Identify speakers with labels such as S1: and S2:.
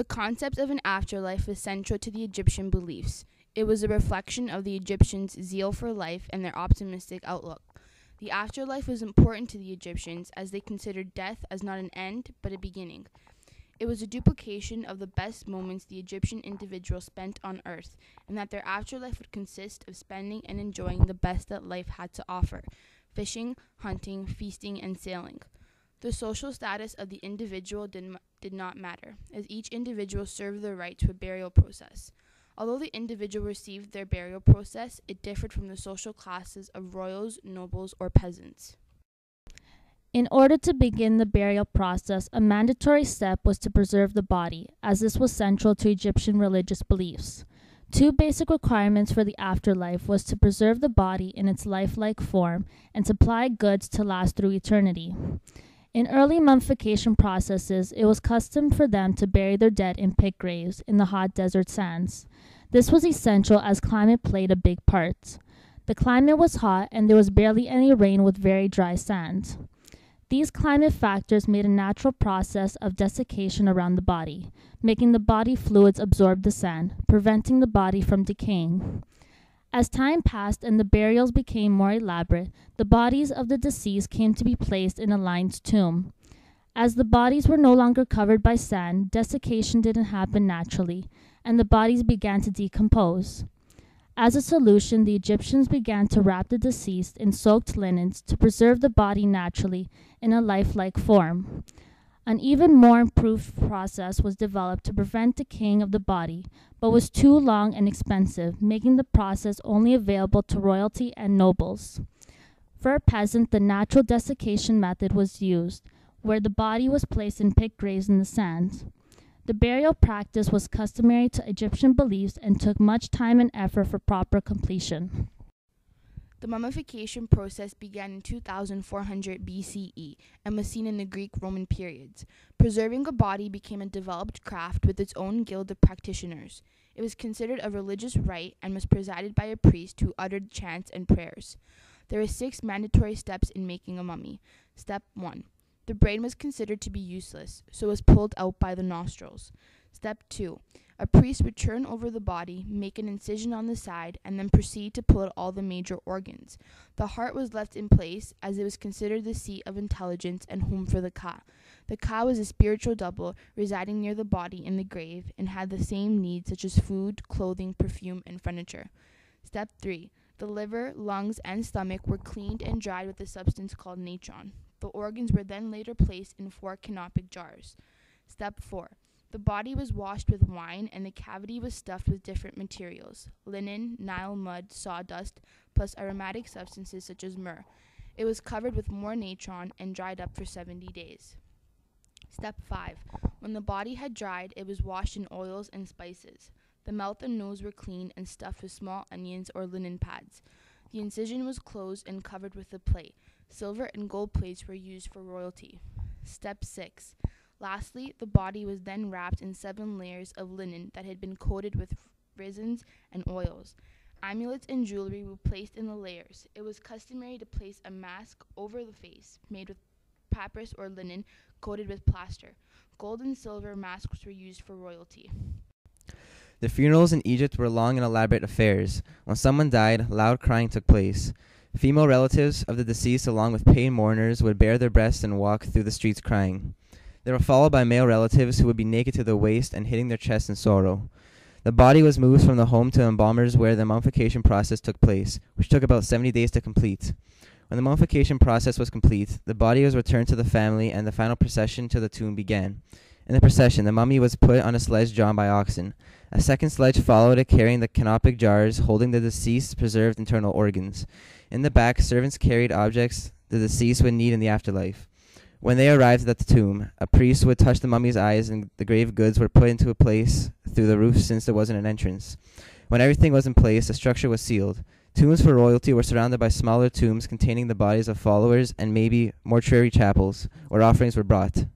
S1: The concept of an afterlife was central to the Egyptian beliefs. It was a reflection of the Egyptians' zeal for life and their optimistic outlook. The afterlife was important to the Egyptians as they considered death as not an end, but a beginning. It was a duplication of the best moments the Egyptian individual spent on earth, and that their afterlife would consist of spending and enjoying the best that life had to offer: fishing, hunting, feasting, and sailing. The social status of the individual did not matter, as each individual served the right to a burial process. Although the individual received their burial process, it differed from the social classes of royals, nobles, or peasants.
S2: In order to begin the burial process, a mandatory step was to preserve the body, as this was central to Egyptian religious beliefs. Two basic requirements for the afterlife was to preserve the body in its lifelike form and supply goods to last through eternity. In early mummification processes, it was custom for them to bury their dead in pit graves in the hot desert sands. This was essential as climate played a big part. The climate was hot and there was barely any rain with very dry sand. These climate factors made a natural process of desiccation around the body, making the body fluids absorb the sand, preventing the body from decaying. As time passed and the burials became more elaborate, the bodies of the deceased came to be placed in a lined tomb. As the bodies were no longer covered by sand, desiccation didn't happen naturally, and the bodies began to decompose. As a solution, the Egyptians began to wrap the deceased in soaked linens to preserve the body naturally in a lifelike form. An even more improved process was developed to prevent decaying of the body, but was too long and expensive, making the process only available to royalty and nobles. For a peasant, the natural desiccation method was used, where the body was placed in pit graves in the sand. The burial practice was customary to Egyptian beliefs and took much time and effort for proper completion.
S1: The mummification process began in 2400 BCE and was seen in the Greek-Roman periods. Preserving a body became a developed craft with its own guild of practitioners. It was considered a religious rite and was presided by a priest who uttered chants and prayers. There are 6 mandatory steps in making a mummy. Step 1. The brain was considered to be useless, so was pulled out by the nostrils. Step 2. A priest would turn over the body, make an incision on the side, and then proceed to pull out all the major organs. The heart was left in place, as it was considered the seat of intelligence and home for the Ka. The Ka was a spiritual double residing near the body in the grave and had the same needs such as food, clothing, perfume, and furniture. Step 3. The liver, lungs, and stomach were cleaned and dried with a substance called natron. The organs were then later placed in 4 canopic jars. Step 4. The body was washed with wine, and the cavity was stuffed with different materials: linen, Nile mud, sawdust, plus aromatic substances such as myrrh. It was covered with more natron and dried up for 70 days. Step 5. When the body had dried, it was washed in oils and spices. The mouth and nose were clean and stuffed with small onions or linen pads. The incision was closed and covered with a plate. Silver and gold plates were used for royalty. Step 6. Lastly, the body was then wrapped in 7 layers of linen that had been coated with resins and oils. Amulets and jewelry were placed in the layers. It was customary to place a mask over the face, made with papyrus or linen, coated with plaster. Gold and silver masks were used for royalty.
S3: The funerals in Egypt were long and elaborate affairs. When someone died, loud crying took place. Female relatives of the deceased, along with paid mourners, would bare their breasts and walk through the streets crying. They were followed by male relatives who would be naked to the waist and hitting their chests in sorrow. The body was moved from the home to embalmers where the mummification process took place, which took about 70 days to complete. When the mummification process was complete, the body was returned to the family and the final procession to the tomb began. In the procession, the mummy was put on a sledge drawn by oxen. A second sledge followed it carrying the canopic jars holding the deceased's preserved internal organs. In the back, servants carried objects the deceased would need in the afterlife. When they arrived at the tomb, a priest would touch the mummy's eyes and the grave goods were put into a place through the roof since there wasn't an entrance. When everything was in place, the structure was sealed. Tombs for royalty were surrounded by smaller tombs containing the bodies of followers and maybe mortuary chapels where offerings were brought.